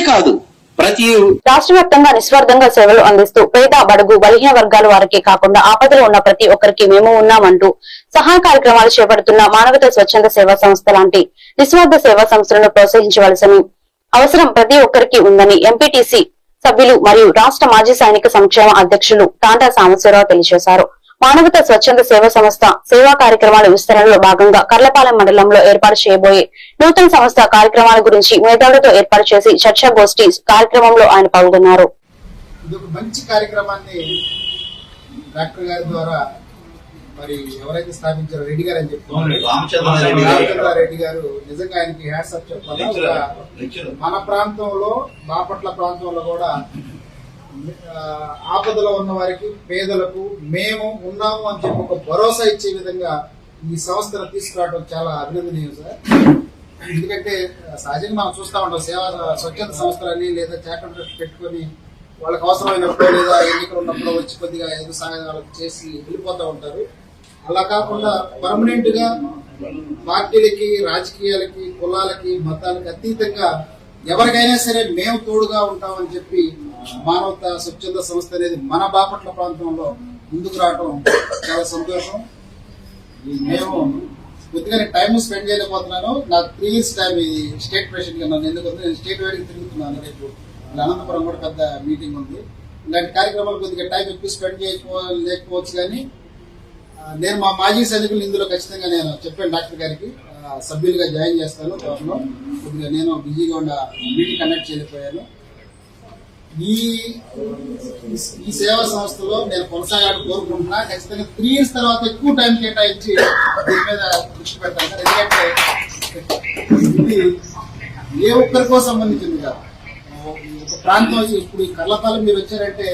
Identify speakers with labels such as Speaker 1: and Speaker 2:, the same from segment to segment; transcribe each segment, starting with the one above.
Speaker 1: కాదు, ప్రతి
Speaker 2: రాష్ట్ర వ్యాప్తంగా నిస్వార్థంగా సేవలు అందిస్తూ పేద బడుగు బలహీన వర్గాల వారికి కాకుండా ఆపదలో ఉన్న ప్రతి ఒక్కరికి మేము ఉన్నామంటూ సహాయ కార్యక్రమాలు చేపడుతున్న మానవతా స్వచ్ఛంద సేవా సంస్థ లాంటి నిస్వార్థ సేవా సంస్థలను ప్రోత్సహించవలసిన అవసరం ప్రతి ఒక్కరికి ఉందని ఎంపీటీసీ సభ్యులు మరియు రాష్ట్ర మాజీ సైనిక సంక్షేమ అధ్యక్షులు తాండా సాంబశివరావు తెలియజేశారు. మానవతా స్వచ్ఛంద సేవా సంస్థ సేవా కార్యక్రమాల విస్తరణలో భాగంగా కర్లపాలెం మండలంలో ఏర్పాటు చేయబోయే నూతన సంస్థ కార్యక్రమాల గురించి మేధావులతో ఏర్పాటు చేసి చర్చాగోష్ఠి కార్యక్రమంలో ఆయన పాల్గొన్నారు.
Speaker 3: మంచి కార్యక్రమాన్ని డాక్టర్ గారి ద్వారా మరి ఎవరైతే స్థాపించారో రెడ్డి గారు అని చెప్తున్నారు, రామచంద్రారెడ్డి గారు నిజంగా ఆయనకి హ్యాట్స్ ఆఫ్ చెప్పాలి. మన ప్రాంతంలో బాపట్ల ప్రాంతంలో కూడా ఆపదలో ఉన్న వారికి పేదలకు మేము ఉన్నాము అని చెప్పి ఒక భరోసా ఇచ్చే విధంగా ఈ సంస్థను తీసుకురావడం చాలా అభినందనీయం సార్. ఎందుకంటే సహజంగా మనం చూస్తూ ఉంటాం సేవా స్వచ్ఛంద సంస్థలని లేదా చారిటబుల్ ట్రస్ట్ పెట్టుకొని వాళ్ళకి అవసరమైనప్పుడు లేదా ఎన్నికలు ఉన్నప్పుడు వచ్చి కొద్దిగా ఎదురు సహాయాలు చేసి వెళ్ళిపోతూ ఉంటారు. అలా కాకుండా పర్మనెంట్ గా పార్టీలకి రాజకీయాలకి కులాలకి మతాలకి అతీతంగా ఎవరికైనా సరే మేము తోడుగా ఉంటామని చెప్పి మానవతా స్వచ్ఛంద సంస్థ అనేది మన బాపట్ల ప్రాంతంలో ముందుకు రావడం చాలా సంతోషం. మేము కొద్దిగా టైం స్పెండ్ చేయలేకపోతున్నాను. నాకు 3 years టైం ఇది స్టేట్ ప్రెసిడెంట్ గా నన్ను ఎందుకంటే నేను స్టేట్ వైడ్ తిరుగుతున్నాను. రేపు అనంతపురం కూడా పెద్ద మీటింగ్ ఉంది. ఇలాంటి కార్యక్రమాలు కొద్దిగా టైం ఎక్కువ స్పెండ్ లేకపోవచ్చు, కానీ నేను మా మాజీ సైనికులు ఇందులో ఖచ్చితంగా నేను చెప్పాను డాక్టర్ గారికి సభ్యులుగా జాయిన్ చేస్తాను. త్వరలో కొద్దిగా నేను బిజీగా ఉన్న మీటింగ్ కండక్ట్ చేయలేకపోయాను. ఈ సేవా సంస్థలో నేను కొనసాగాలని కోరుకుంటున్నా. ఖచ్చితంగా 3 years తర్వాత ఎక్కువ టైం కేటాయించి దీని మీద దృష్టి పెడతాను. ఎందుకంటే ఇది ఏ ఒక్కరికో సంబంధించింది కాదు. ఒక ప్రాంతం ఇప్పుడు ఈ కర్లపాలెం మీరు వచ్చారంటే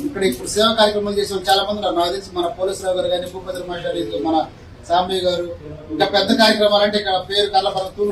Speaker 3: ఇక్కడ ఇప్పుడు సేవా కార్యక్రమాలు చేసే చాలా మంది నాకు తెలిసి మన పోలీసురావు గారు కానీ భూపతి మాట్లాడేది మన సాంబయ్య గారు ఇంకా పెద్ద కార్యక్రమాలు అంటే ఇక్కడ పేరు కర్లపాలెం తూరు